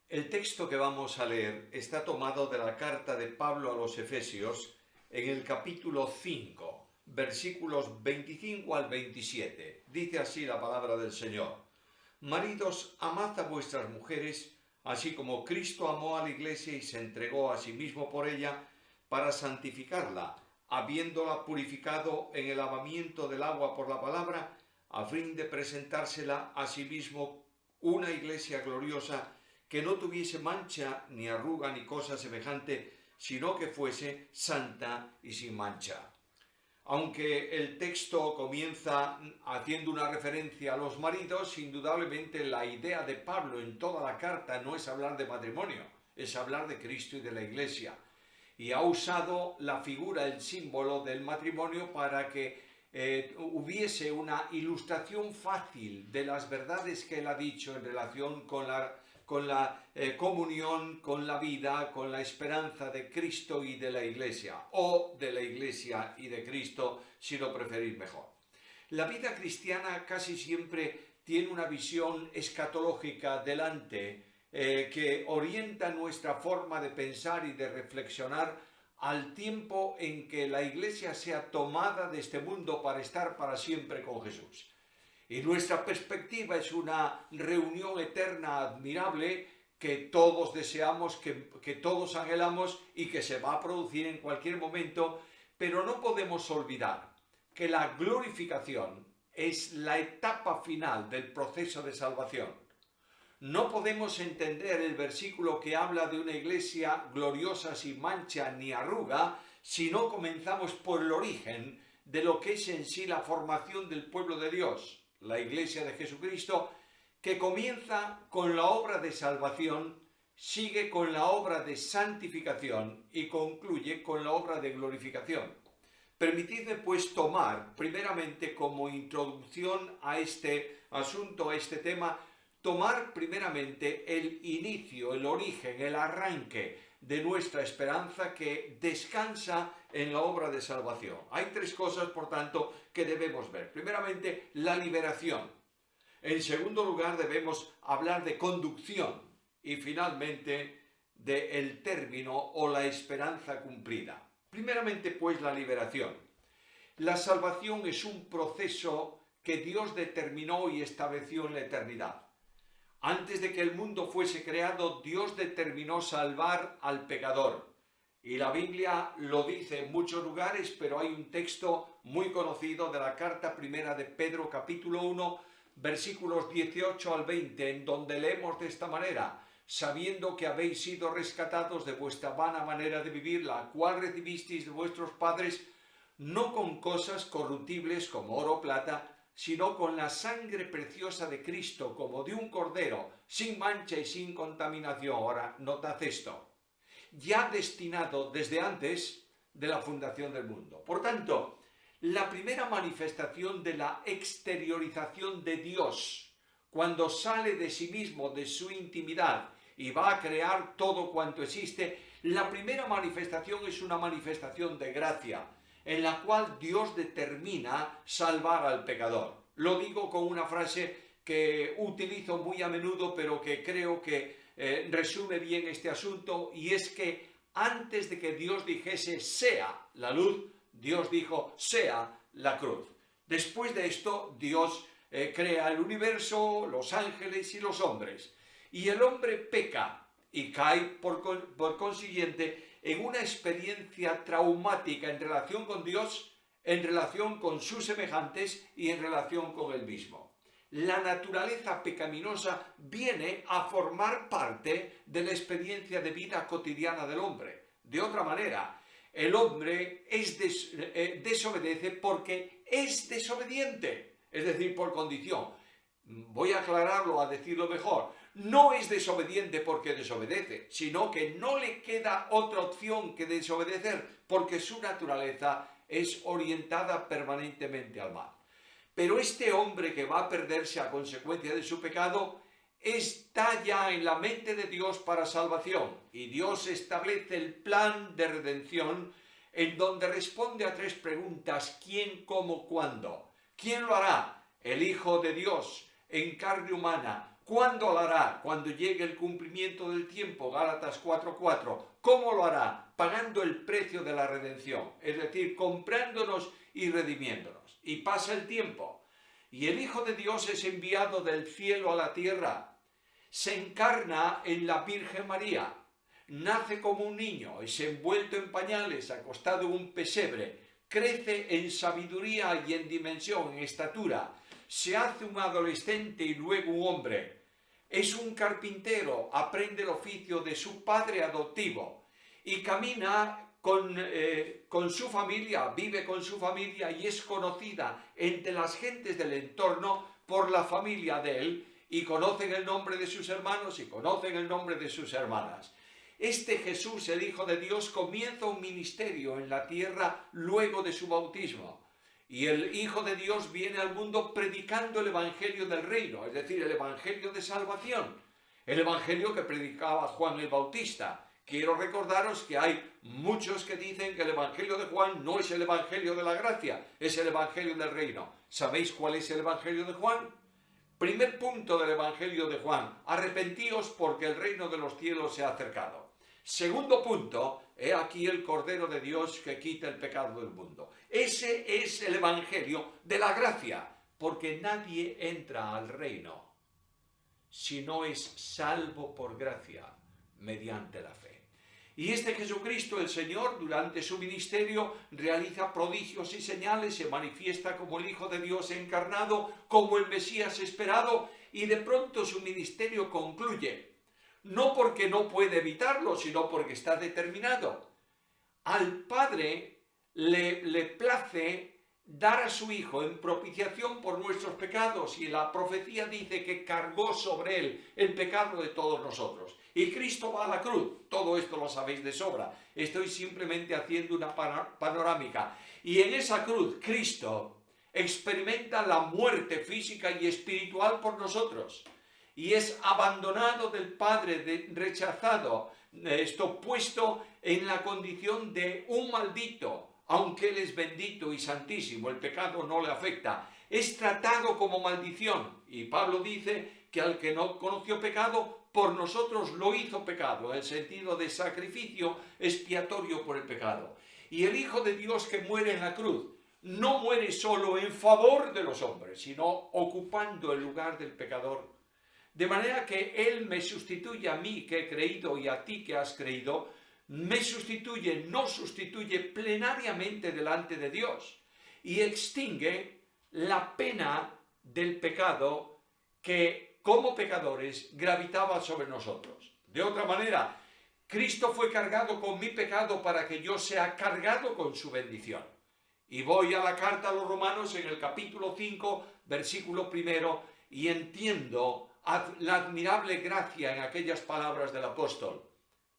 El texto que vamos a leer está tomado de la carta de Pablo a los Efesios en el capítulo 5, versículos 25 al 27. Dice así la palabra del Señor: Maridos, amad a vuestras mujeres, así como Cristo amó a la iglesia y se entregó a sí mismo por ella, para santificarla, habiéndola purificado en el lavamiento del agua por la palabra, a fin de presentársela a sí mismo una iglesia gloriosa, que no tuviese mancha, ni arruga, ni cosa semejante, sino que fuese santa y sin mancha. Aunque el texto comienza haciendo una referencia a los maridos, indudablemente la idea de Pablo en toda la carta no es hablar de matrimonio, es hablar de Cristo y de la Iglesia. Y ha usado la figura, el símbolo del matrimonio para que hubiese una ilustración fácil de las verdades que él ha dicho en relación con la comunión, con la vida, con la esperanza de Cristo y de la Iglesia, o de la Iglesia y de Cristo, si lo preferís mejor. La vida cristiana casi siempre tiene una visión escatológica delante, que orienta nuestra forma de pensar y de reflexionar al tiempo en que la Iglesia sea tomada de este mundo para estar para siempre con Jesús. Y nuestra perspectiva es una reunión eterna admirable que todos deseamos, que todos anhelamos y que se va a producir en cualquier momento, pero no podemos olvidar que la glorificación es la etapa final del proceso de salvación. No podemos entender el versículo que habla de una iglesia gloriosa sin mancha ni arruga si no comenzamos por el origen de lo que es en sí la formación del pueblo de Dios, la iglesia de Jesucristo, que comienza con la obra de salvación, sigue con la obra de santificación y concluye con la obra de glorificación. Permitidme pues tomar primeramente como introducción a este asunto, a este tema, tomar primeramente el inicio, el origen, el arranque de nuestra esperanza que descansa en la obra de salvación. Hay tres cosas, por tanto, que debemos ver. Primeramente, la liberación. En segundo lugar, debemos hablar de conducción. Y finalmente, del término o la esperanza cumplida. Primeramente, pues, la liberación. La salvación es un proceso que Dios determinó y estableció en la eternidad. Antes de que el mundo fuese creado, Dios determinó salvar al pecador. Y la Biblia lo dice en muchos lugares, pero hay un texto muy conocido de la carta primera de Pedro, capítulo 1, versículos 18 al 20, en donde leemos de esta manera: sabiendo que habéis sido rescatados de vuestra vana manera de vivir, la cual recibisteis de vuestros padres, no con cosas corruptibles como oro o plata, sino con la sangre preciosa de Cristo, como de un cordero, sin mancha y sin contaminación. Ahora, notad esto: ya destinado desde antes de la fundación del mundo. Por tanto, la primera manifestación de la exteriorización de Dios, cuando sale de sí mismo, de su intimidad, y va a crear todo cuanto existe, la primera manifestación es una manifestación de gracia, en la cual Dios determina salvar al pecador. Lo digo con una frase que utilizo muy a menudo, pero que creo que resume bien este asunto, y es que antes de que Dios dijese sea la luz, Dios dijo sea la cruz. Después de esto, Dios crea el universo, los ángeles y los hombres. Y el hombre peca y cae por consiguiente en una experiencia traumática en relación con Dios, en relación con sus semejantes y en relación con él mismo. La naturaleza pecaminosa viene a formar parte de la experiencia de vida cotidiana del hombre. De otra manera, el hombre desobedece porque es desobediente, es decir, por condición. Voy a aclararlo, a decirlo mejor. No es desobediente porque desobedece, sino que no le queda otra opción que desobedecer, porque su naturaleza es orientada permanentemente al mal. Pero este hombre que va a perderse a consecuencia de su pecado está ya en la mente de Dios para salvación, y Dios establece el plan de redención en donde responde a tres preguntas: ¿quién, cómo, cuándo? ¿Quién lo hará? El Hijo de Dios en carne humana, ¿Cuándo lo hará? Cuando llegue el cumplimiento del tiempo, Gálatas 4:4. ¿Cómo lo hará? Pagando el precio de la redención, es decir, comprándonos y redimiéndonos. Y pasa el tiempo, y el Hijo de Dios es enviado del cielo a la tierra, se encarna en la Virgen María, nace como un niño, es envuelto en pañales, acostado en un pesebre, crece en sabiduría y en dimensión, en estatura, se hace un adolescente y luego un hombre, es un carpintero, aprende el oficio de su padre adoptivo y camina con su familia, vive con su familia y es conocida entre las gentes del entorno por la familia de él y conocen el nombre de sus hermanos y conocen el nombre de sus hermanas. Este Jesús, el Hijo de Dios, comienza un ministerio en la tierra luego de su bautismo. Y el Hijo de Dios viene al mundo predicando el Evangelio del Reino, es decir, el Evangelio de salvación, el Evangelio que predicaba Juan el Bautista. Quiero recordaros que hay muchos que dicen que el Evangelio de Juan no es el Evangelio de la gracia, es el Evangelio del Reino. ¿Sabéis cuál es el Evangelio de Juan? Primer punto del Evangelio de Juan: arrepentíos porque el reino de los cielos se ha acercado. Segundo punto: he aquí el Cordero de Dios que quita el pecado del mundo. Ese es el Evangelio de la gracia, porque nadie entra al reino si no es salvo por gracia, mediante la fe. Y este Jesucristo, el Señor, durante su ministerio, realiza prodigios y señales, se manifiesta como el Hijo de Dios encarnado, como el Mesías esperado, y de pronto su ministerio concluye. No porque no puede evitarlo, sino porque está determinado. Al Padre le place dar a su Hijo en propiciación por nuestros pecados, y la profecía dice que cargó sobre él el pecado de todos nosotros. Y Cristo va a la cruz. Todo esto lo sabéis de sobra. Estoy simplemente haciendo una panorámica. Y en esa cruz Cristo experimenta la muerte física y espiritual por nosotros. Y es abandonado del Padre, rechazado, puesto en la condición de un maldito. Aunque Él es bendito y santísimo, el pecado no le afecta. Es tratado como maldición. Y Pablo dice que al que no conoció pecado, por nosotros lo hizo pecado, en el sentido de sacrificio expiatorio por el pecado. Y el Hijo de Dios que muere en la cruz, no muere solo en favor de los hombres, sino ocupando el lugar del pecador. De manera que Él me sustituye a mí que he creído y a ti que has creído, nos sustituye plenariamente delante de Dios y extingue la pena del pecado que como pecadores gravitaba sobre nosotros. De otra manera, Cristo fue cargado con mi pecado para que yo sea cargado con su bendición. Y voy a la carta a los Romanos en el capítulo 5, versículo 1, y entiendo la admirable gracia en aquellas palabras del apóstol,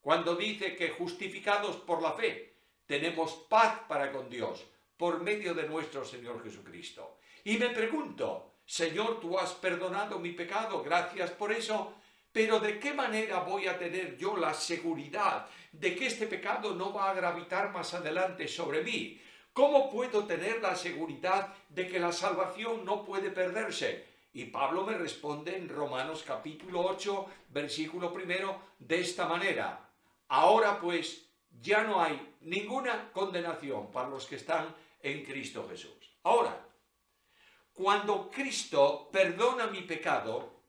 cuando dice que justificados por la fe tenemos paz para con Dios por medio de nuestro Señor Jesucristo. Y me pregunto, Señor, tú has perdonado mi pecado, gracias por eso, pero ¿de qué manera voy a tener yo la seguridad de que este pecado no va a gravitar más adelante sobre mí? ¿Cómo puedo tener la seguridad de que la salvación no puede perderse? Y Pablo me responde en Romanos capítulo 8, versículo 1, de esta manera: ahora pues ya no hay ninguna condenación para los que están en Cristo Jesús. Ahora, cuando Cristo perdona mi pecado,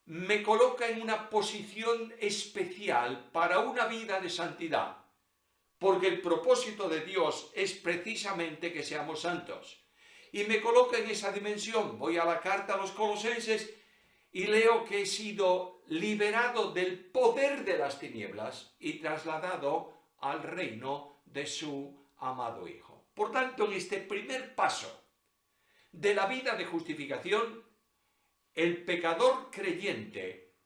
me coloca en una posición especial para una vida de santidad, porque el propósito de Dios es precisamente que seamos santos. Y me coloca en esa dimensión. Voy a la carta a los Colosenses y leo que he sido liberado del poder de las tinieblas y trasladado al reino de su amado Hijo. Por tanto, en este primer paso de la vida de justificación, el pecador creyente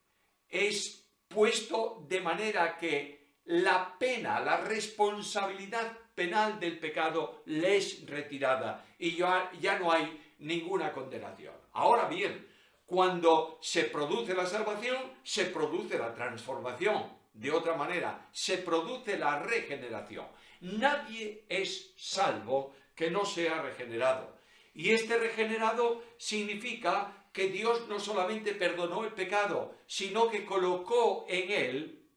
es puesto de manera que la pena, la responsabilidad penal del pecado le es retirada y ya no hay ninguna condenación. Ahora bien, cuando se produce la salvación, se produce la transformación. De otra manera, se produce la regeneración. Nadie es salvo que no sea regenerado. Y este regenerado significa que Dios no solamente perdonó el pecado, sino que colocó en él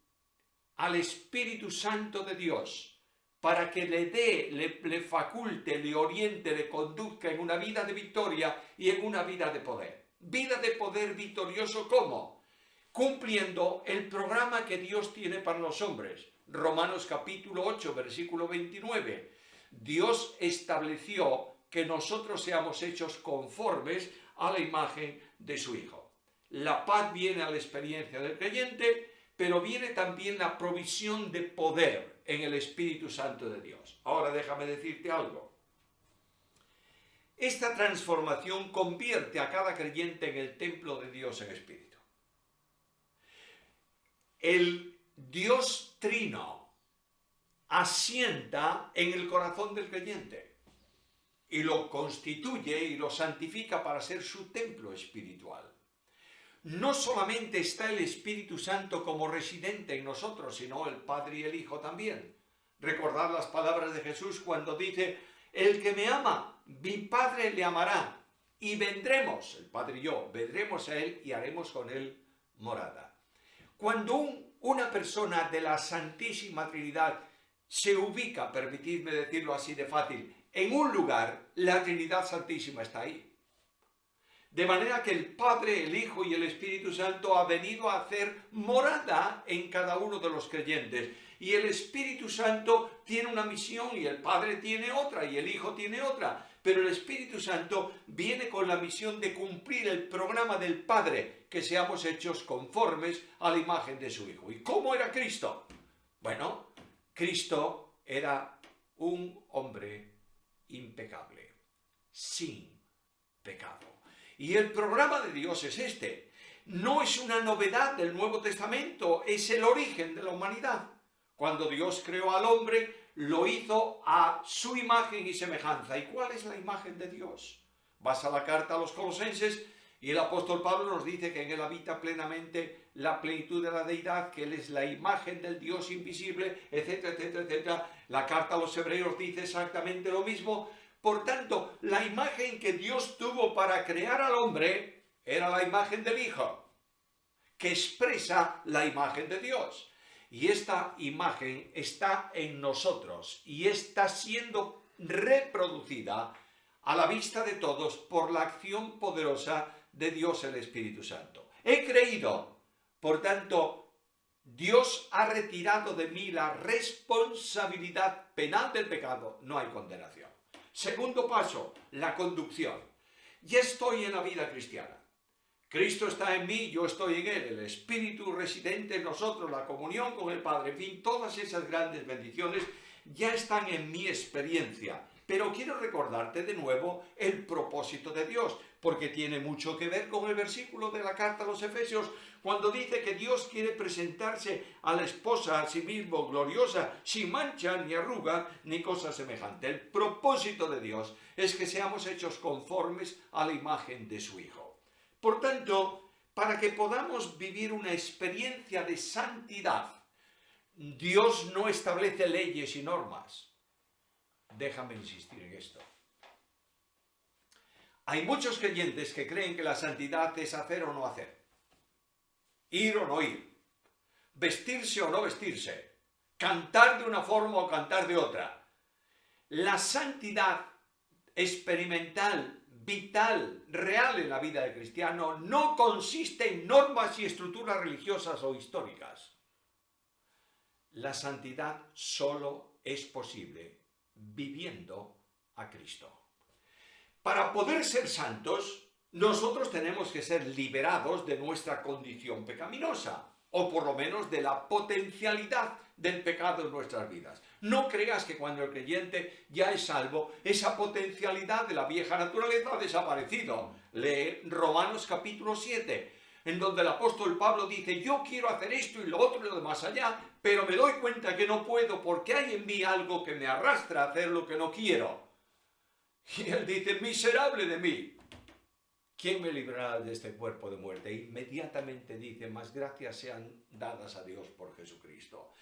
al Espíritu Santo de Dios para que le dé, le faculte, le oriente, le conduzca en una vida de victoria y en una vida de poder. Vida de poder victorioso, ¿cómo? Cumpliendo el programa que Dios tiene para los hombres. Romanos capítulo 8, versículo 29. Dios estableció que nosotros seamos hechos conformes a la imagen de su Hijo. La paz viene a la experiencia del creyente, pero viene también la provisión de poder en el Espíritu Santo de Dios. Ahora déjame decirte algo. Esta transformación convierte a cada creyente en el templo de Dios en espíritu. El Dios Trino asienta en el corazón del creyente y lo constituye y lo santifica para ser su templo espiritual. No solamente está el Espíritu Santo como residente en nosotros, sino el Padre y el Hijo también. Recordad las palabras de Jesús cuando dice: el que me ama, mi Padre le amará, y vendremos, el Padre y yo, vendremos a él y haremos con él morada. Cuando una persona de la Santísima Trinidad se ubica, permitidme decirlo así de fácil, en un lugar, la Trinidad Santísima está ahí. De manera que el Padre, el Hijo y el Espíritu Santo ha venido a hacer morada en cada uno de los creyentes. Y el Espíritu Santo tiene una misión y el Padre tiene otra y el Hijo tiene otra. Pero el Espíritu Santo viene con la misión de cumplir el programa del Padre, que seamos hechos conformes a la imagen de su Hijo. ¿Y cómo era Cristo? Bueno, Cristo era un hombre impecable, sin pecado. Y el programa de Dios es este. No es una novedad del Nuevo Testamento, es el origen de la humanidad. Cuando Dios creó al hombre, lo hizo a su imagen y semejanza. ¿Y cuál es la imagen de Dios? Vas a la carta a los Colosenses y el apóstol Pablo nos dice que en él habita plenamente la plenitud de la deidad, que él es la imagen del Dios invisible, etcétera, etcétera, etcétera. La carta a los Hebreos dice exactamente lo mismo. Por tanto, la imagen que Dios tuvo para crear al hombre era la imagen del Hijo, que expresa la imagen de Dios. Y esta imagen está en nosotros y está siendo reproducida a la vista de todos por la acción poderosa de Dios el Espíritu Santo. He creído, por tanto, Dios ha retirado de mí la responsabilidad penal del pecado, no hay condenación. Segundo paso, la conducción. Ya estoy en la vida cristiana. Cristo está en mí, yo estoy en él, el Espíritu residente en nosotros, la comunión con el Padre, en fin, todas esas grandes bendiciones ya están en mi experiencia. Pero quiero recordarte de nuevo el propósito de Dios, porque tiene mucho que ver con el versículo de la carta a los Efesios, cuando dice que Dios quiere presentarse a la esposa a sí mismo gloriosa, sin mancha, ni arruga, ni cosa semejante. El propósito de Dios es que seamos hechos conformes a la imagen de su Hijo. Por tanto, para que podamos vivir una experiencia de santidad, Dios no establece leyes y normas. Déjame insistir en esto. Hay muchos creyentes que creen que la santidad es hacer o no hacer, ir o no ir, vestirse o no vestirse, cantar de una forma o cantar de otra. La santidad experimental, vital, real en la vida del cristiano no consiste en normas y estructuras religiosas o históricas. La santidad solo es posible viviendo a Cristo. Para poder ser santos, nosotros tenemos que ser liberados de nuestra condición pecaminosa, o por lo menos de la potencialidad del pecado en nuestras vidas. No creas que cuando el creyente ya es salvo, esa potencialidad de la vieja naturaleza ha desaparecido. Lee Romanos capítulo 7, en donde el apóstol Pablo dice: yo quiero hacer esto y lo otro y lo demás allá, pero me doy cuenta que no puedo porque hay en mí algo que me arrastra a hacer lo que no quiero. Y él dice: miserable de mí, ¿quién me librará de este cuerpo de muerte? E inmediatamente dice: más gracias sean dadas a Dios por Jesucristo.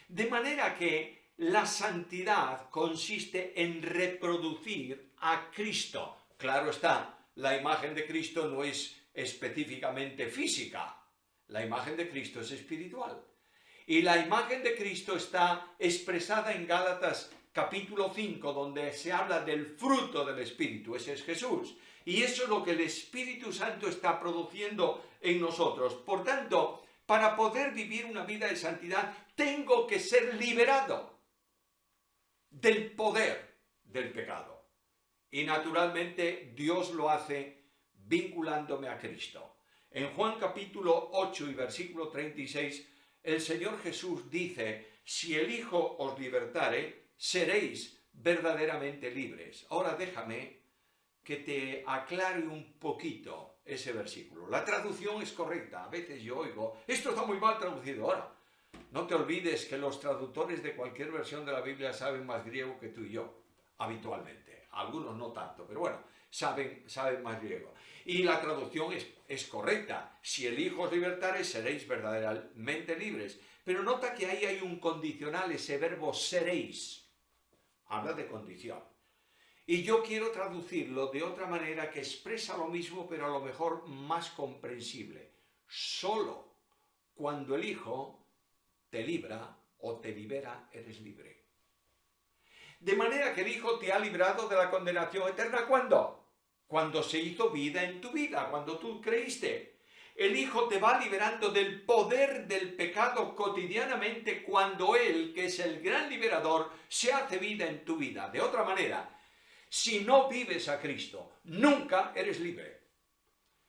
De manera que la santidad consiste en reproducir a Cristo. Claro está, la imagen de Cristo no es específicamente física, la imagen de Cristo es espiritual. Y la imagen de Cristo está expresada en Gálatas capítulo 5, donde se habla del fruto del Espíritu, ese es Jesús. Y eso es lo que el Espíritu Santo está produciendo en nosotros. Por tanto, para poder vivir una vida de santidad, tengo que ser liberado del poder del pecado. Y naturalmente Dios lo hace vinculándome a Cristo. En Juan capítulo 8 y versículo 36, el Señor Jesús dice, si el Hijo os libertare, seréis verdaderamente libres. Ahora déjame que te aclare un poquito ese versículo. La traducción es correcta. A veces yo oigo, esto está muy mal traducido. Ahora, no te olvides que los traductores de cualquier versión de la Biblia saben más griego que tú y yo, habitualmente. Algunos no tanto, pero bueno, saben más griego. Y la traducción es correcta. Si el Hijo os libertare, seréis verdaderamente libres. Pero nota que ahí hay un condicional, ese verbo seréis. Habla de condición. Y yo quiero traducirlo de otra manera que expresa lo mismo, pero a lo mejor más comprensible. Solo cuando el Hijo te libra o te libera, eres libre. De manera que el Hijo te ha librado de la condenación eterna. ¿Cuándo? Cuando se hizo vida en tu vida, cuando tú creíste. El Hijo te va liberando del poder del pecado cotidianamente cuando Él, que es el gran liberador, se hace vida en tu vida. De otra manera, si no vives a Cristo, nunca eres libre.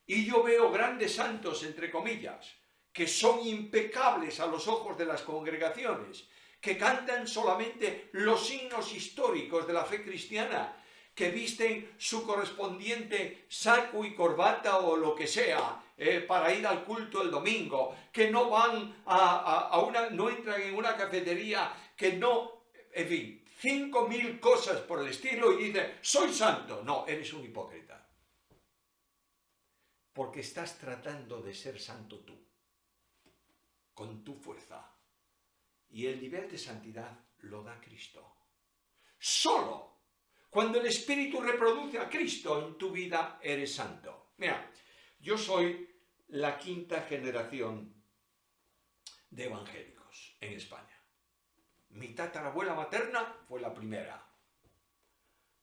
Y yo veo grandes santos, entre comillas, que son impecables a los ojos de las congregaciones, que cantan solamente los signos históricos de la fe cristiana, que visten su correspondiente saco y corbata o lo que sea para ir al culto el domingo, que no van no entran en una cafetería, que no, en fin, 5.000 cosas por el estilo y dicen, soy santo. No, eres un hipócrita. Porque estás tratando de ser santo tú, con tu fuerza. Y el nivel de santidad lo da Cristo. Solo cuando el Espíritu reproduce a Cristo en tu vida, eres santo. Mira, yo soy la 5ª generación de evangélicos en España. Mi tatarabuela materna fue la primera.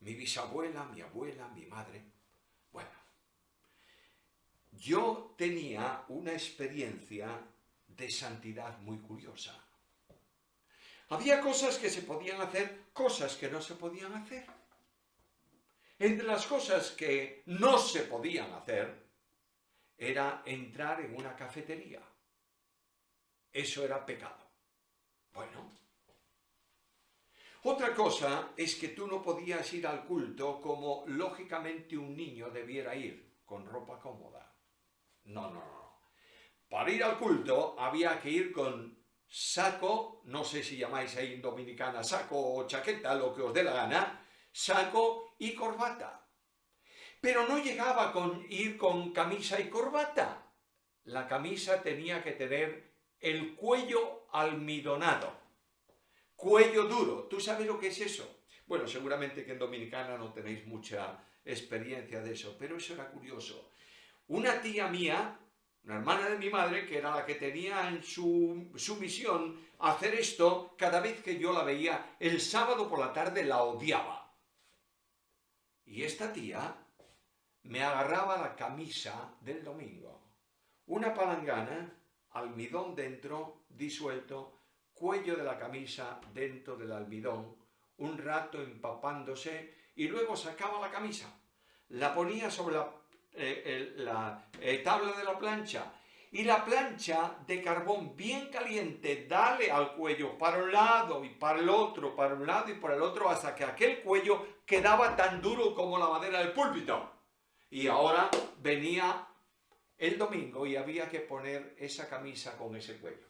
Mi bisabuela, mi abuela, mi madre. Bueno, yo tenía una experiencia de santidad muy curiosa. Había cosas que se podían hacer, cosas que no se podían hacer. Entre las cosas que no se podían hacer era entrar en una cafetería. Eso era pecado. Bueno. Otra cosa es que tú no podías ir al culto como lógicamente un niño debiera ir, con ropa cómoda. No. Para ir al culto había que ir con saco, no sé si llamáis ahí en Dominicana saco o chaqueta, lo que os dé la gana, saco y corbata. Pero no llegaba con ir con camisa y corbata. La camisa tenía que tener el cuello almidonado, cuello duro. ¿Tú sabes lo que es eso? Bueno, seguramente que en Dominicana no tenéis mucha experiencia de eso, pero eso era curioso. Una tía mía, una hermana de mi madre, que era la que tenía en su misión hacer esto, cada vez que yo la veía el sábado por la tarde la odiaba. Y esta tía me agarraba la camisa del domingo. Una palangana, almidón dentro, disuelto, cuello de la camisa dentro del almidón, un rato empapándose y luego sacaba la camisa, la ponía sobre la tabla de la plancha y la plancha de carbón bien caliente, dale al cuello para un lado y para el otro, para un lado y para el otro, hasta que aquel cuello quedaba tan duro como la madera del púlpito. Y ahora venía el domingo y había que poner esa camisa con ese cuello.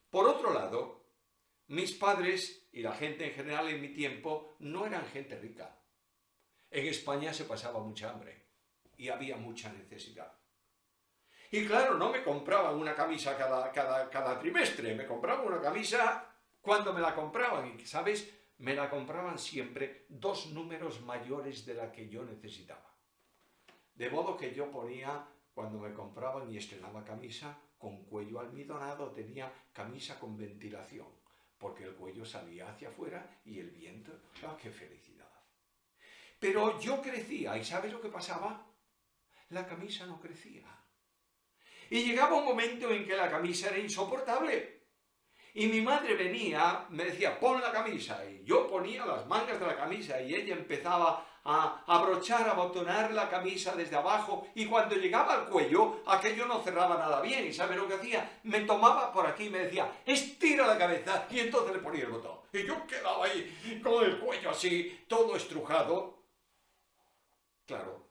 Por otro lado, mis padres y la gente en general en mi tiempo no eran gente rica. En España se pasaba mucha hambre y había mucha necesidad. Y claro, no me compraban una camisa cada trimestre, me compraban una camisa cuando me la compraban. Y, ¿sabes? me la compraban siempre 2 números mayores de la que yo necesitaba. De modo que yo ponía, cuando me compraban y estrenaba camisa, con cuello almidonado, tenía camisa con ventilación, porque el cuello salía hacia afuera y el viento, ¡ah, qué felicidad! Pero yo crecía, ¿y sabes lo que pasaba? La camisa no crecía. Y llegaba un momento en que la camisa era insoportable. Y mi madre venía, me decía, pon la camisa, y yo ponía las mangas de la camisa, y ella empezaba a abrochar, a abotonar la camisa desde abajo, y cuando llegaba al cuello, aquello no cerraba nada bien, y ¿sabe lo que hacía? Me tomaba por aquí y me decía, estira la cabeza, y entonces le ponía el botón. Y yo quedaba ahí, con el cuello así, todo estrujado. Claro,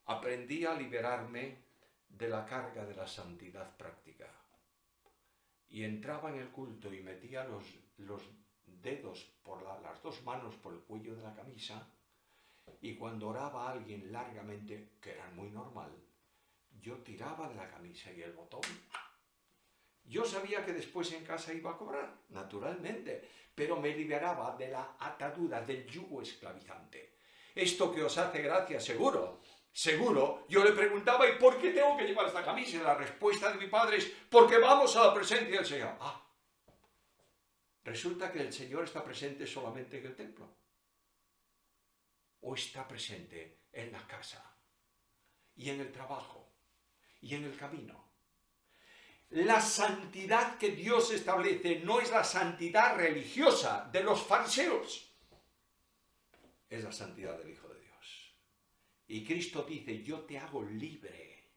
aprendí a liberarme de la carga de la santidad práctica. Y entraba en el culto y metía los dedos por las 2 manos por el cuello de la camisa, y cuando oraba a alguien largamente, que era muy normal, yo tiraba de la camisa y el botón. Yo sabía que después en casa iba a cobrar, naturalmente, pero me liberaba de la atadura, del yugo esclavizante. Esto que os hace gracia, seguro. Seguro, yo le preguntaba, ¿y por qué tengo que llevar esta camisa? Y la respuesta de mi padre es, porque vamos a la presencia del Señor. Resulta que el Señor está presente solamente en el templo. O está presente en la casa, y en el trabajo, y en el camino. La santidad que Dios establece no es la santidad religiosa de los fariseos, es la santidad del Hijo de Dios. Y Cristo dice, yo te hago libre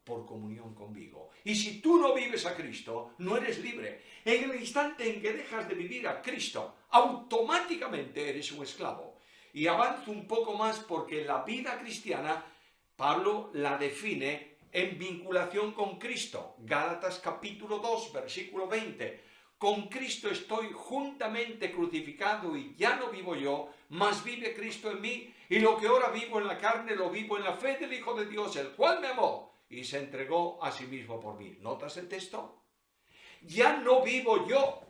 por comunión conmigo. Y si tú no vives a Cristo, no eres libre. En el instante en que dejas de vivir a Cristo, automáticamente eres un esclavo. Y avanzo un poco más porque la vida cristiana, Pablo la define en vinculación con Cristo. Gálatas capítulo 2, versículo 20. Con Cristo estoy juntamente crucificado y ya no vivo yo, mas vive Cristo en mí, y lo que ahora vivo en la carne lo vivo en la fe del Hijo de Dios, el cual me amó y se entregó a sí mismo por mí. ¿Notas el texto? Ya no vivo yo,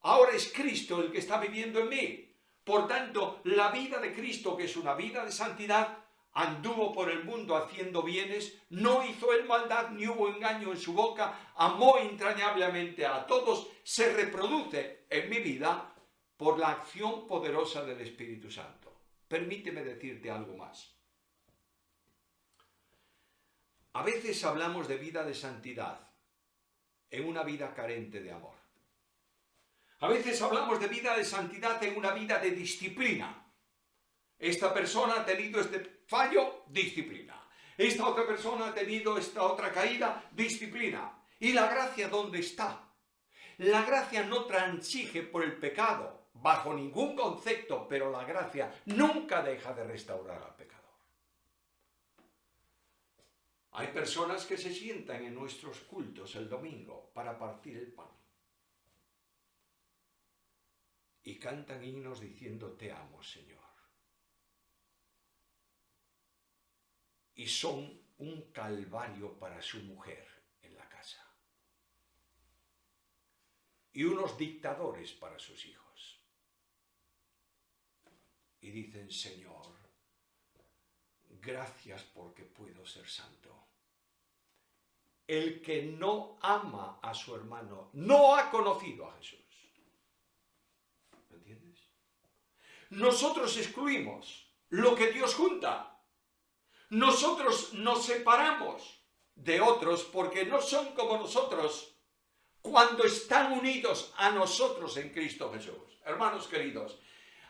ahora es Cristo el que está viviendo en mí. Por tanto, la vida de Cristo, que es una vida de santidad, anduvo por el mundo haciendo bienes, no hizo él maldad ni hubo engaño en su boca, amó entrañablemente a todos, se reproduce en mi vida por la acción poderosa del Espíritu Santo. Permíteme decirte algo más. A veces hablamos de vida de santidad en una vida carente de amor. A veces hablamos de vida de santidad en una vida de disciplina. Esta persona ha tenido este fallo, disciplina. Esta otra persona ha tenido esta otra caída, disciplina. ¿Y la gracia dónde está? La gracia no transige por el pecado, bajo ningún concepto, pero la gracia nunca deja de restaurar al pecador. Hay personas que se sientan en nuestros cultos el domingo para partir el pan. Y cantan himnos diciendo, te amo, Señor. Y son un calvario para su mujer en la casa. Y unos dictadores para sus hijos. Y dicen, Señor, gracias porque puedo ser santo. El que no ama a su hermano no ha conocido a Jesús. ¿Me entiendes? Nosotros excluimos lo que Dios junta. Nosotros nos separamos de otros porque no son como nosotros cuando están unidos a nosotros en Cristo Jesús. Hermanos queridos,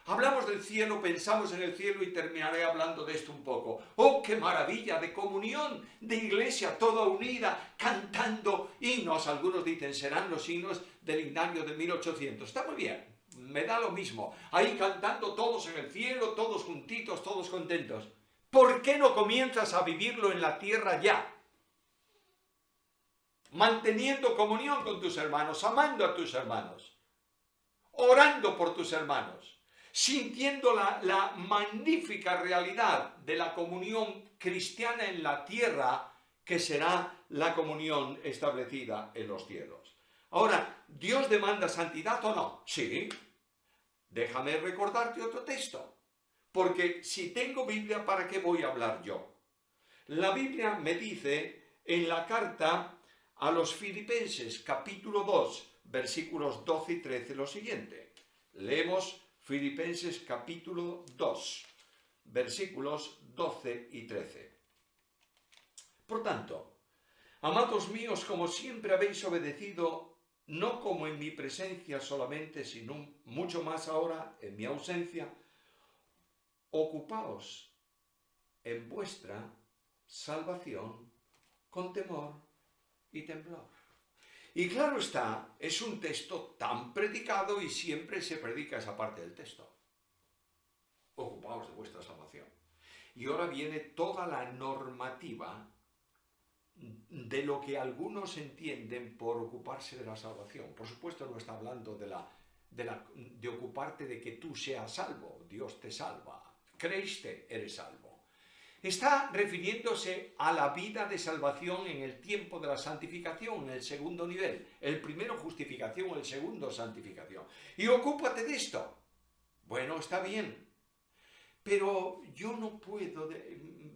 hablamos del cielo, pensamos en el cielo y terminaré hablando de esto un poco. ¡Oh, qué maravilla de comunión, de iglesia toda unida, cantando himnos! Algunos dicen, serán los himnos del himnario de 1800. Está muy bien, me da lo mismo. Ahí cantando todos en el cielo, todos juntitos, todos contentos. ¿Por qué no comienzas a vivirlo en la tierra ya? Manteniendo comunión con tus hermanos, amando a tus hermanos, orando por tus hermanos, sintiendo la magnífica realidad de la comunión cristiana en la tierra, que será la comunión establecida en los cielos. Ahora, ¿Dios demanda santidad o no? Sí. Déjame recordarte otro texto, porque si tengo Biblia, ¿para qué voy a hablar yo? La Biblia me dice en la carta a los Filipenses, capítulo 2, versículos 12 y 13, lo siguiente. Leemos Filipenses capítulo 2, versículos 12 y 13. Por tanto, amados míos, como siempre habéis obedecido, no como en mi presencia solamente, sino mucho más ahora en mi ausencia, ocupaos en vuestra salvación con temor y temblor. Y claro está, es un texto tan predicado y siempre se predica esa parte del texto. Ocupaos de vuestra salvación. Y ahora viene toda la normativa de lo que algunos entienden por ocuparse de la salvación. Por supuesto no está hablando de ocuparte de que tú seas salvo. Dios te salva. Creíste, eres salvo. Está refiriéndose a la vida de salvación en el tiempo de la santificación, en el segundo nivel. El primero justificación, el segundo santificación. Y ocúpate de esto. Bueno, está bien. Pero yo no puedo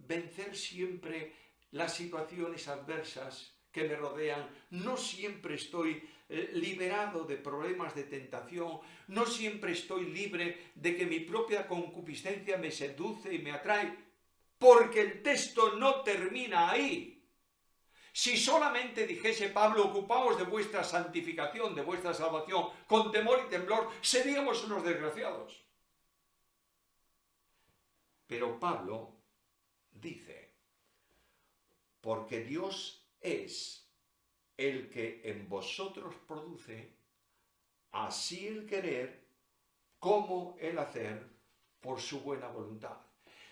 vencer siempre las situaciones adversas que me rodean. No siempre estoy liberado de problemas de tentación. No siempre estoy libre de que mi propia concupiscencia me seduce y me atrae. Porque el texto no termina ahí. Si solamente dijese Pablo, ocupaos de vuestra santificación, de vuestra salvación, con temor y temblor, seríamos unos desgraciados. Pero Pablo dice, porque Dios es el que en vosotros produce así el querer como el hacer por su buena voluntad.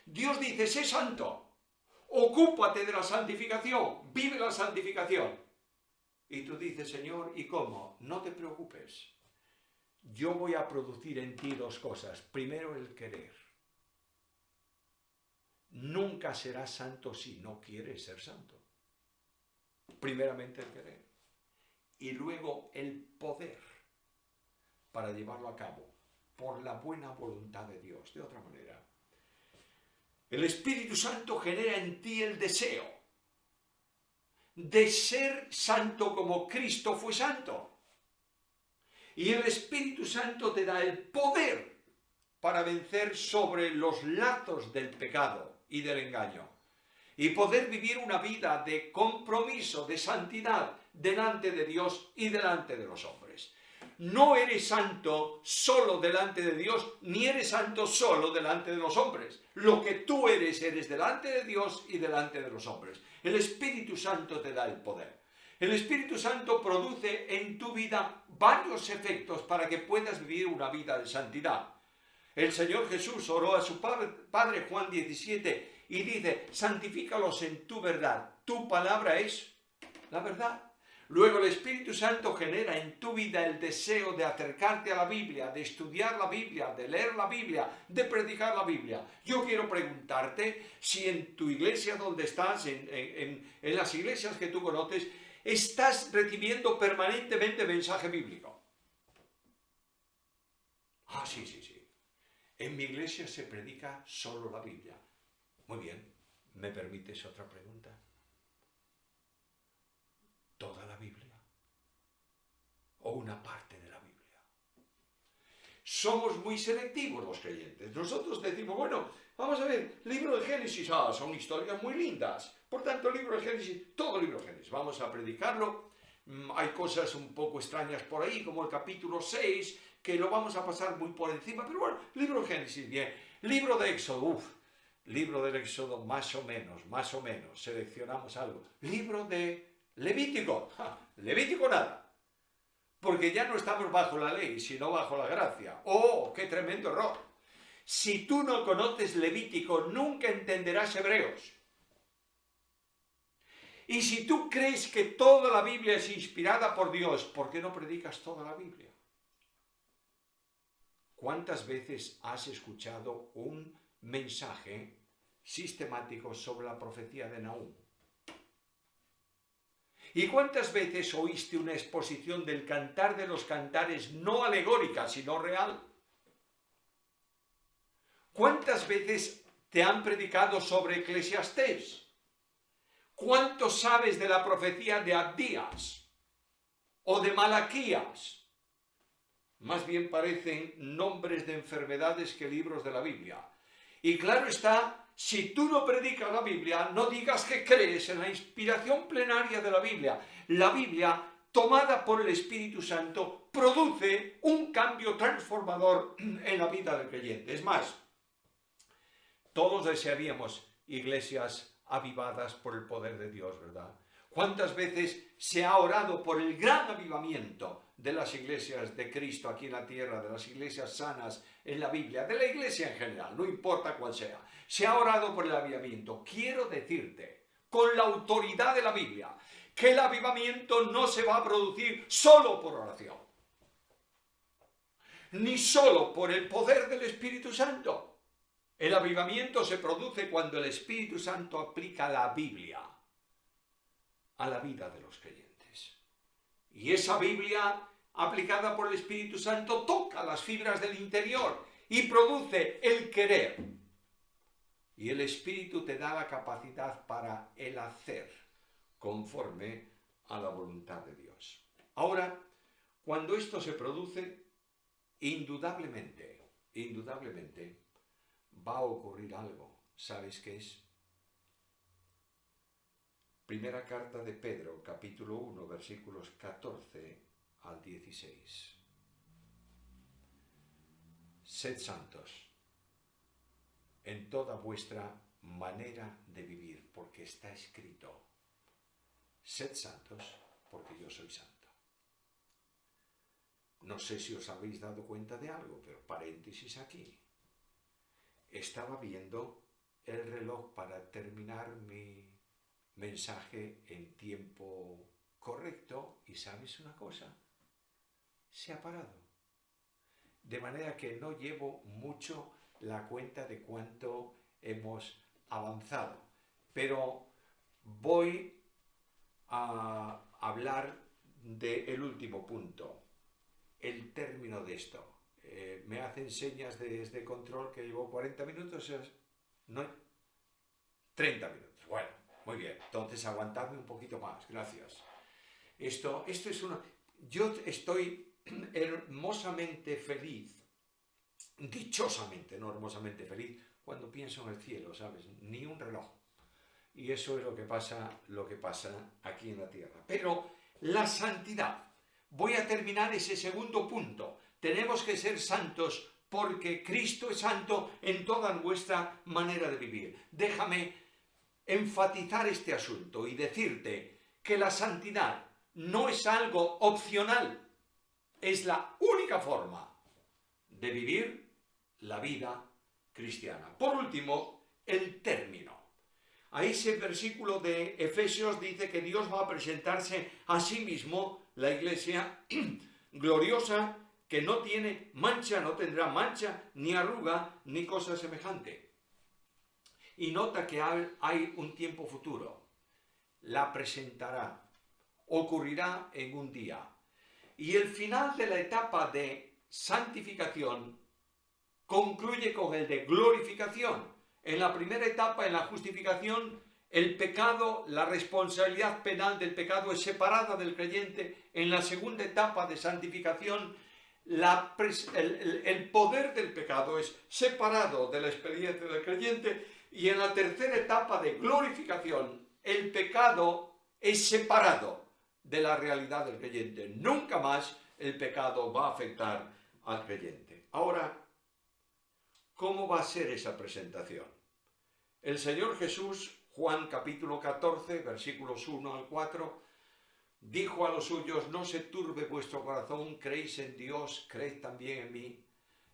Dios dice, sé santo, ocúpate de la santificación, vive la santificación. Y tú dices, Señor, ¿y cómo? No te preocupes. Yo voy a producir en ti dos cosas. Primero, el querer. Nunca serás santo si no quieres ser santo. Primeramente el querer. Y luego el poder para llevarlo a cabo por la buena voluntad de Dios. De otra manera, el Espíritu Santo genera en ti el deseo de ser santo como Cristo fue santo. Y el Espíritu Santo te da el poder para vencer sobre los lazos del pecado y del engaño. Y poder vivir una vida de compromiso, de santidad delante de Dios y delante de los hombres. No eres santo solo delante de Dios, ni eres santo solo delante de los hombres. Lo que tú eres, eres delante de Dios y delante de los hombres. El Espíritu Santo te da el poder. El Espíritu Santo produce en tu vida varios efectos para que puedas vivir una vida de santidad. El Señor Jesús oró a su Padre, Juan 17, y dice, santifícalos en tu verdad. Tu palabra es la verdad. Luego el Espíritu Santo genera en tu vida el deseo de acercarte a la Biblia, de estudiar la Biblia, de leer la Biblia, de predicar la Biblia. Yo quiero preguntarte si en tu iglesia donde estás, en las iglesias que tú conoces, estás recibiendo permanentemente mensaje bíblico. Ah, sí. En mi iglesia se predica solo la Biblia. Muy bien, ¿me permites otra pregunta? ¿Toda la Biblia? ¿O una parte de la Biblia? Somos muy selectivos los creyentes. Nosotros decimos, bueno, vamos a ver, libro de Génesis, son historias muy lindas. Por tanto, el libro de Génesis, todo el libro de Génesis, vamos a predicarlo. Hay cosas un poco extrañas por ahí, como el capítulo 6, que lo vamos a pasar muy por encima. Pero bueno, libro de Génesis, bien. Libro de Éxodo, libro del Éxodo, más o menos, seleccionamos algo. Libro de Levítico, Levítico nada. Porque ya no estamos bajo la ley, sino bajo la gracia. ¡Oh, qué tremendo error! Si tú no conoces Levítico, nunca entenderás Hebreos. Y si tú crees que toda la Biblia es inspirada por Dios, ¿por qué no predicas toda la Biblia? ¿Cuántas veces has escuchado un mensaje sistemático sobre la profecía de Nahum? ¿Y cuántas veces oíste una exposición del Cantar de los Cantares no alegórica, sino real? ¿Cuántas veces te han predicado sobre Eclesiastés? ¿Cuánto sabes de la profecía de Abdías o de Malaquías? Más bien parecen nombres de enfermedades que libros de la Biblia. Y claro está, si tú no predicas la Biblia, no digas que crees en la inspiración plenaria de la Biblia. La Biblia, tomada por el Espíritu Santo, produce un cambio transformador en la vida del creyente. Es más, todos desearíamos iglesias avivadas por el poder de Dios, ¿verdad? ¿Cuántas veces se ha orado por el gran avivamiento de las iglesias de Cristo aquí en la tierra, de las iglesias sanas en la Biblia, de la iglesia en general, no importa cuál sea? Se ha orado por el avivamiento. Quiero decirte, con la autoridad de la Biblia, que el avivamiento no se va a producir solo por oración, ni solo por el poder del Espíritu Santo. El avivamiento se produce cuando el Espíritu Santo aplica la Biblia a la vida de los creyentes. Y esa Biblia aplicada por el Espíritu Santo toca las fibras del interior y produce el querer. Y el Espíritu te da la capacidad para el hacer conforme a la voluntad de Dios. Ahora, cuando esto se produce, indudablemente, va a ocurrir algo. ¿Sabes qué es? Primera carta de Pedro, capítulo 1, versículos 14 al 16. Sed santos en toda vuestra manera de vivir, porque está escrito: sed santos, porque yo soy santo. No sé si os habéis dado cuenta de algo, pero paréntesis aquí. Estaba viendo el reloj para terminar mi mensaje en tiempo correcto y ¿sabes una cosa? Se ha parado. De manera que no llevo mucho la cuenta de cuánto hemos avanzado. Pero voy a hablar del último punto, el término de esto. Me hacen señas desde control que llevo 40 minutos, no, 30 minutos. Bueno, muy bien, entonces aguantadme un poquito más, gracias. Esto es una... Yo estoy hermosamente feliz, dichosamente, no hermosamente feliz, cuando pienso en el cielo, ¿sabes? Ni un reloj. Y eso es lo que pasa aquí en la tierra. Pero la santidad. Voy a terminar ese segundo punto. Tenemos que ser santos porque Cristo es santo en toda nuestra manera de vivir. Déjame enfatizar este asunto y decirte que la santidad no es algo opcional, es la única forma de vivir la vida cristiana. Por último, el término. A ese versículo de Efesios dice que Dios va a presentarse a sí mismo, la iglesia gloriosa, que no tiene mancha, no tendrá mancha, ni arruga, ni cosa semejante. Y nota que hay un tiempo futuro. La presentará. Ocurrirá en un día. Y el final de la etapa de santificación concluye con el de glorificación. En la primera etapa, en la justificación, el pecado, la responsabilidad penal del pecado es separada del creyente. En la segunda etapa de santificación, el poder del pecado es separado de la experiencia del creyente. Y en la tercera etapa de glorificación, el pecado es separado de la realidad del creyente. Nunca más el pecado va a afectar al creyente. Ahora, ¿cómo va a ser esa presentación? El Señor Jesús, Juan capítulo 14, versículos 1 al 4, dijo a los suyos: no se turbe vuestro corazón, creéis en Dios, creed también en mí.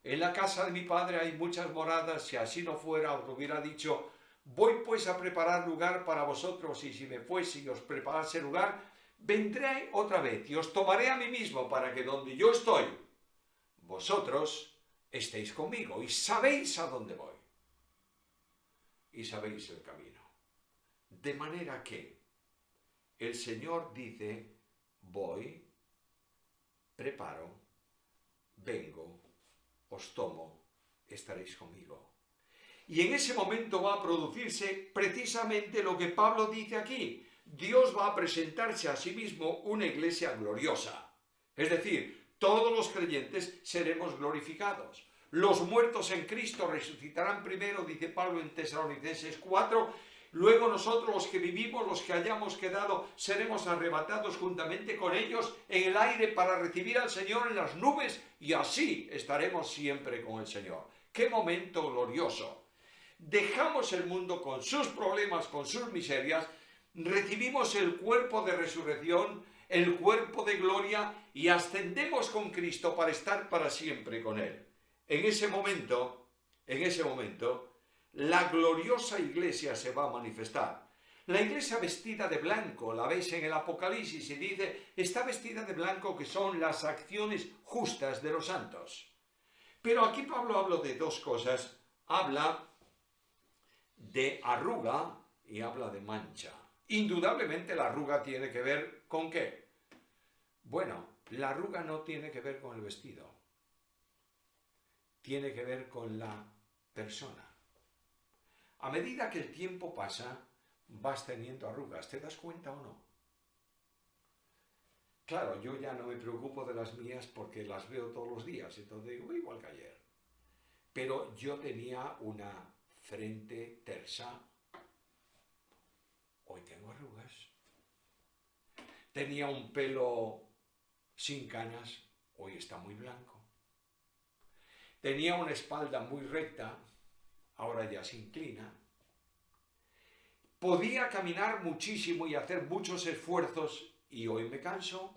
En la casa de mi Padre hay muchas moradas, si así no fuera os lo hubiera dicho. Voy pues a preparar lugar para vosotros, y si me fuese y os preparase lugar, vendré otra vez y os tomaré a mí mismo, para que donde yo estoy, vosotros estéis conmigo, y sabéis a dónde voy, y sabéis el camino. De manera que el Señor dice: voy, preparo, vengo, os tomo, estaréis conmigo. Y en ese momento va a producirse precisamente lo que Pablo dice aquí. Dios va a presentarse a sí mismo una iglesia gloriosa. Es decir, todos los creyentes seremos glorificados. Los muertos en Cristo resucitarán primero, dice Pablo en Tesalonicenses 4. Luego nosotros, los que vivimos, los que hayamos quedado, seremos arrebatados juntamente con ellos en el aire para recibir al Señor en las nubes, y así estaremos siempre con el Señor. ¡Qué momento glorioso! Dejamos el mundo con sus problemas, con sus miserias, recibimos el cuerpo de resurrección, el cuerpo de gloria, y ascendemos con Cristo para estar para siempre con Él. En ese momento, la gloriosa iglesia se va a manifestar. La iglesia vestida de blanco, la veis en el Apocalipsis y dice, está vestida de blanco, que son las acciones justas de los santos. Pero aquí Pablo habla de dos cosas. Habla de arruga y habla de mancha. Indudablemente la arruga tiene que ver ¿con qué? Bueno, la arruga no tiene que ver con el vestido. Tiene que ver con la persona. A medida que el tiempo pasa, vas teniendo arrugas. ¿Te das cuenta o no? Claro, yo ya no me preocupo de las mías porque las veo todos los días. Entonces digo, igual que ayer. Pero yo tenía una frente tersa. Hoy tengo arrugas. Tenía un pelo sin canas. Hoy está muy blanco. Tenía una espalda muy recta. Ahora ya se inclina. Podía caminar muchísimo y hacer muchos esfuerzos y hoy me canso.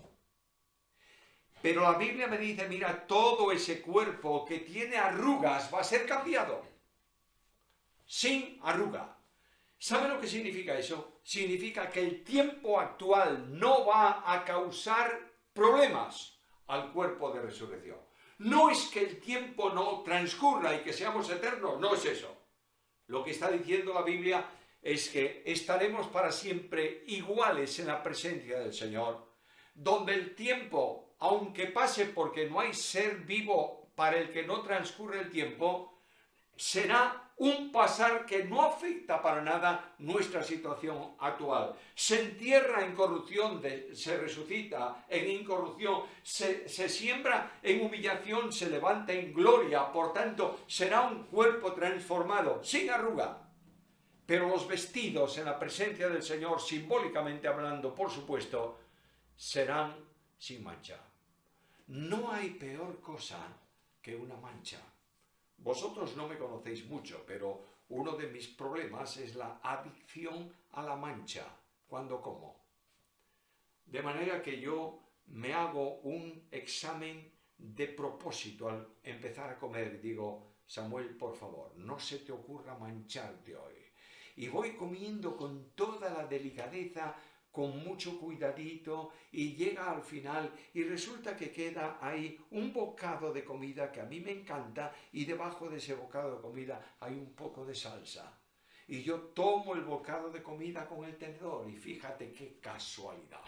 Pero la Biblia me dice, mira, todo ese cuerpo que tiene arrugas va a ser cambiado. Sin arruga. ¿Sabe lo que significa eso? Significa que el tiempo actual no va a causar problemas al cuerpo de resurrección. No es que el tiempo no transcurra y que seamos eternos, no es eso. Lo que está diciendo la Biblia es que estaremos para siempre iguales en la presencia del Señor, donde el tiempo, aunque pase porque no hay ser vivo para el que no transcurre el tiempo, será un pasar que no afecta para nada nuestra situación actual. Se entierra en corrupción, se resucita en incorrupción, se siembra en humillación, se levanta en gloria. Por tanto, será un cuerpo transformado, sin arruga. Pero los vestidos en la presencia del Señor, simbólicamente hablando, por supuesto, serán sin mancha. No hay peor cosa que una mancha. Vosotros no me conocéis mucho, pero uno de mis problemas es la adicción a la mancha cuando como. De manera que yo me hago un examen de propósito al empezar a comer. Digo, Samuel, por favor, no se te ocurra mancharte hoy. Y voy comiendo con toda la delicadeza, con mucho cuidadito, y llega al final y resulta que queda ahí un bocado de comida que a mí me encanta, y debajo de ese bocado de comida hay un poco de salsa. Y yo tomo el bocado de comida con el tenedor y fíjate qué casualidad.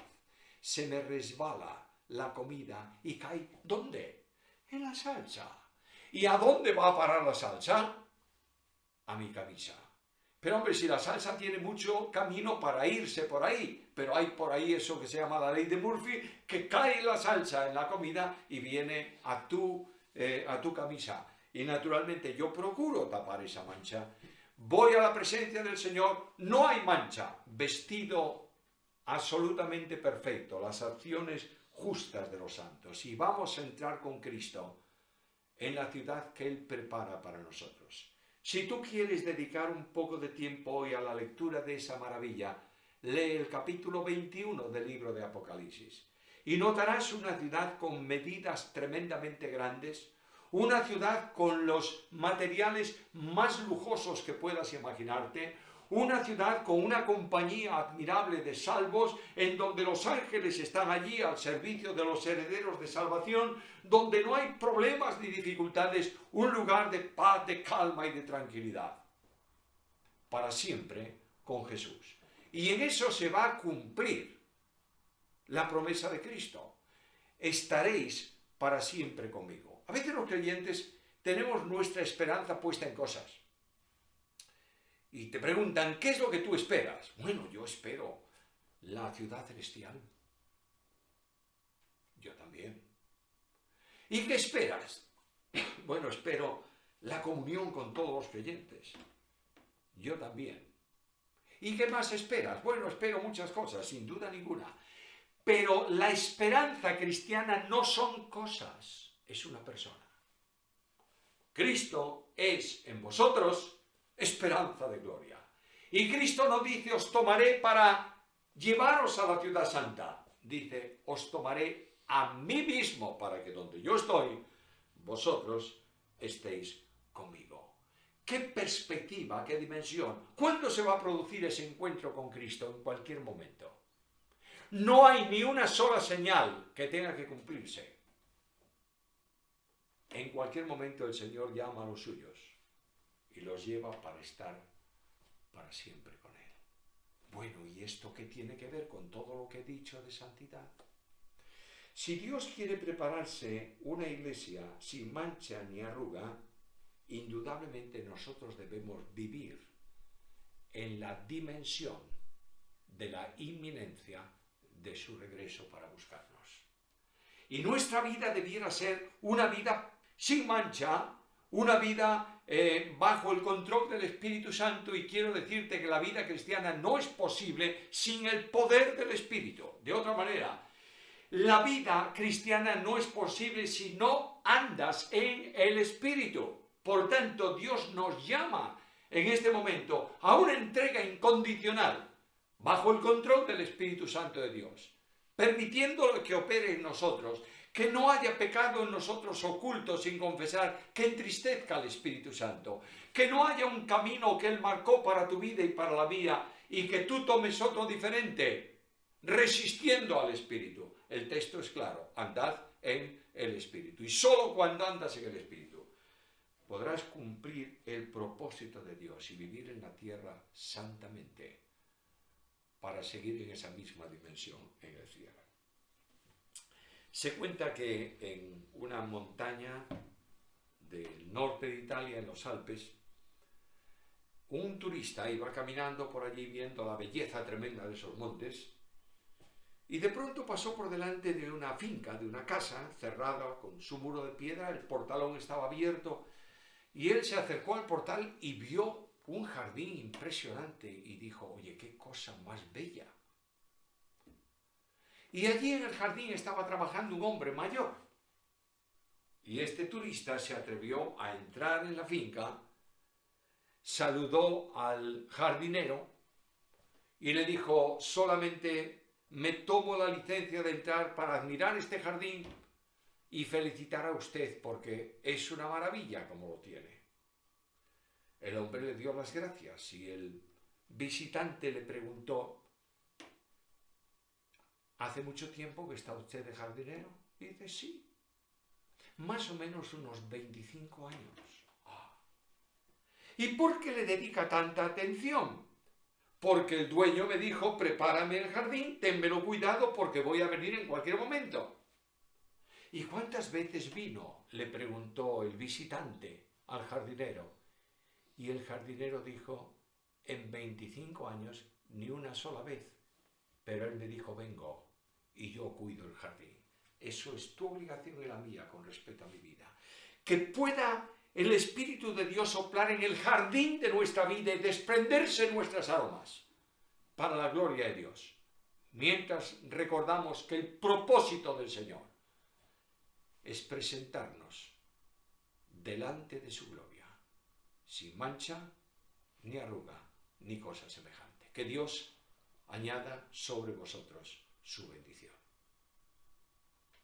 Se me resbala la comida y cae, ¿dónde? En la salsa. ¿Y a dónde va a parar la salsa? A mi camisa. Pero hombre, si la salsa tiene mucho camino para irse por ahí, pero hay por ahí eso que se llama la ley de Murphy, que cae la salsa en la comida y viene a tu camisa. Y naturalmente yo procuro tapar esa mancha. Voy a la presencia del Señor, no hay mancha, vestido absolutamente perfecto, las acciones justas de los santos. Y vamos a entrar con Cristo en la ciudad que Él prepara para nosotros. Si tú quieres dedicar un poco de tiempo hoy a la lectura de esa maravilla, lee el capítulo 21 del libro de Apocalipsis y notarás una ciudad con medidas tremendamente grandes, una ciudad con los materiales más lujosos que puedas imaginarte, una ciudad con una compañía admirable de salvos, en donde los ángeles están allí al servicio de los herederos de salvación, donde no hay problemas ni dificultades, un lugar de paz, de calma y de tranquilidad. Para siempre con Jesús. Y en eso se va a cumplir la promesa de Cristo. Estaréis para siempre conmigo. A veces los creyentes tenemos nuestra esperanza puesta en cosas. Y te preguntan, ¿qué es lo que tú esperas? Bueno, yo espero la ciudad celestial. Yo también. ¿Y qué esperas? Bueno, espero la comunión con todos los creyentes. Yo también. ¿Y qué más esperas? Bueno, espero muchas cosas, sin duda ninguna. Pero la esperanza cristiana no son cosas, es una persona. Cristo es en vosotros esperanza de gloria. Y Cristo no dice, os tomaré para llevaros a la ciudad santa. Dice, os tomaré a mí mismo para que donde yo estoy, vosotros estéis conmigo. ¿Qué perspectiva, qué dimensión? ¿Cuándo se va a producir ese encuentro con Cristo? En cualquier momento. No hay ni una sola señal que tenga que cumplirse. En cualquier momento el Señor llama a los suyos y los lleva para estar para siempre con Él. Bueno, ¿y esto qué tiene que ver con todo lo que he dicho de santidad? Si Dios quiere prepararse una iglesia sin mancha ni arruga, indudablemente nosotros debemos vivir en la dimensión de la inminencia de su regreso para buscarnos. Y nuestra vida debiera ser una vida sin mancha, una vida bajo el control del Espíritu Santo, y quiero decirte que la vida cristiana no es posible sin el poder del Espíritu. De otra manera, la vida cristiana no es posible si no andas en el Espíritu. Por tanto, Dios nos llama en este momento a una entrega incondicional bajo el control del Espíritu Santo de Dios, permitiendo que opere en nosotros, que no haya pecado en nosotros oculto sin confesar, que entristezca al Espíritu Santo, que no haya un camino que Él marcó para tu vida y para la mía y que tú tomes otro diferente, resistiendo al Espíritu. El texto es claro, andad en el Espíritu. Y solo cuando andas en el Espíritu podrás cumplir el propósito de Dios y vivir en la tierra santamente para seguir en esa misma dimensión en el cielo. Se cuenta que en una montaña del norte de Italia, en los Alpes, un turista iba caminando por allí viendo la belleza tremenda de esos montes y de pronto pasó por delante de una finca, de una casa cerrada con su muro de piedra. El portalón estaba abierto y él se acercó al portal y vio un jardín impresionante y dijo, oye, qué cosa más bella. Y allí en el jardín estaba trabajando un hombre mayor. Y este turista se atrevió a entrar en la finca, saludó al jardinero y le dijo, solamente me tomo la licencia de entrar para admirar este jardín y felicitar a usted porque es una maravilla como lo tiene. El hombre le dio las gracias y el visitante le preguntó, ¿hace mucho tiempo que está usted de jardinero? Y dice, sí, más o menos unos 25 años. ¿Y por qué le dedica tanta atención? Porque el dueño me dijo, prepárame el jardín, ténmelo cuidado porque voy a venir en cualquier momento. ¿Y cuántas veces vino?, le preguntó el visitante al jardinero. Y el jardinero dijo, en 25 años ni una sola vez. Pero él me dijo, vengo y yo cuido el jardín. Eso es tu obligación y la mía con respecto a mi vida. Que pueda el Espíritu de Dios soplar en el jardín de nuestra vida y desprenderse nuestras aromas para la gloria de Dios. Mientras recordamos que el propósito del Señor es presentarnos delante de su gloria, sin mancha, ni arruga, ni cosa semejante. Que Dios añada sobre vosotros su bendición.